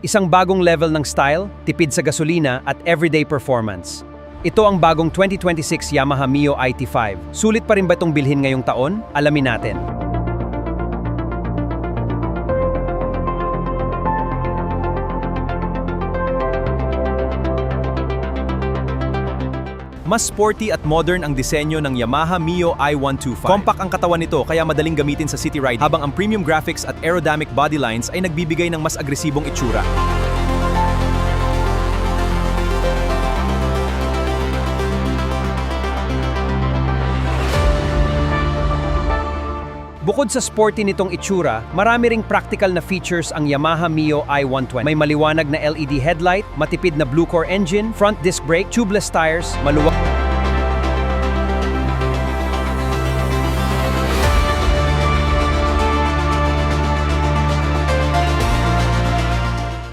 Isang bagong level ng style, tipid sa gasolina at everyday performance. Ito ang bagong 2026 Yamaha Mio IT5. Sulit pa rin ba itong bilhin ngayong taon? Alamin natin. Mas sporty at modern ang disenyo ng Yamaha Mio i125. Compact ang katawan nito kaya madaling gamitin sa city ride, habang ang premium graphics at aerodynamic bodylines ay nagbibigay ng mas agresibong itsura. Bukod sa sporty nitong itsura, marami ring practical na features ang Yamaha Mio i120. May maliwanag na LED headlight, matipid na Blue Core engine, front disc brake, tubeless tires, maluwag.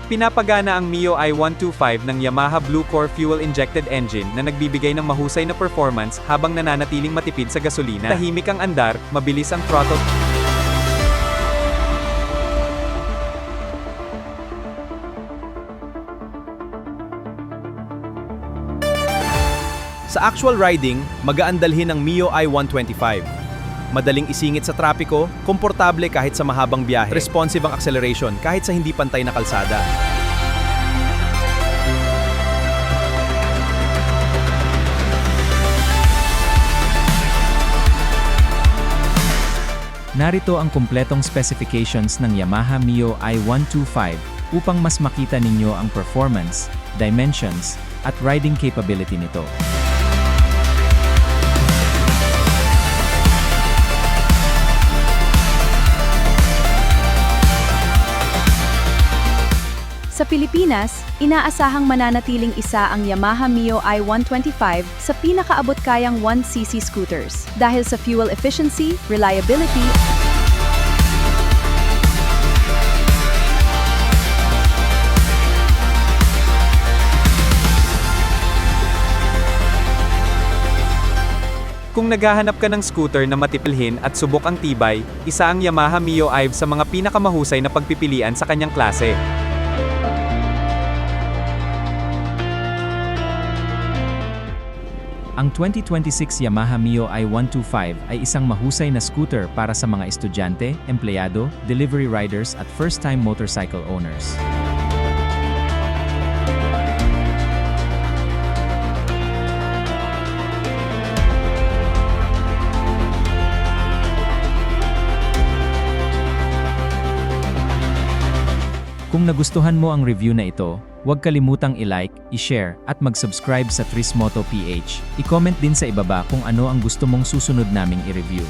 Pinapagana ang Mio i125 ng Yamaha Blue Core fuel-injected engine na nagbibigay ng mahusay na performance habang nananatiling matipid sa gasolina. Tahimik ang andar, mabilis ang throttle. Sa actual riding, magaan dalhin ang Mio i125. Madaling isingit sa trapiko, komportable kahit sa mahabang biyahe, responsive ang acceleration kahit sa hindi pantay na kalsada. Narito ang kumpletong specifications ng Yamaha Mio i125 upang mas makita ninyo ang performance, dimensions, at riding capability nito. Sa Pilipinas, inaasahang mananatiling isa ang Yamaha Mio i125 sa pinakaabot kayang 1cc scooters dahil sa fuel efficiency, reliability, Kung naghahanap ka ng scooter na matipilhin at subok ang tibay, isa ang Yamaha Mio i5 sa mga pinakamahusay na pagpipilian sa kanyang klase. Ang 2026 Yamaha Mio i125 ay isang mahusay na scooter para sa mga estudyante, empleyado, delivery riders at first-time motorcycle owners. Kung nagustuhan mo ang review na ito, huwag kalimutang i-like, i-share, at mag-subscribe sa Trismoto PH. I-comment din sa ibaba kung ano ang gusto mong susunod naming i-review.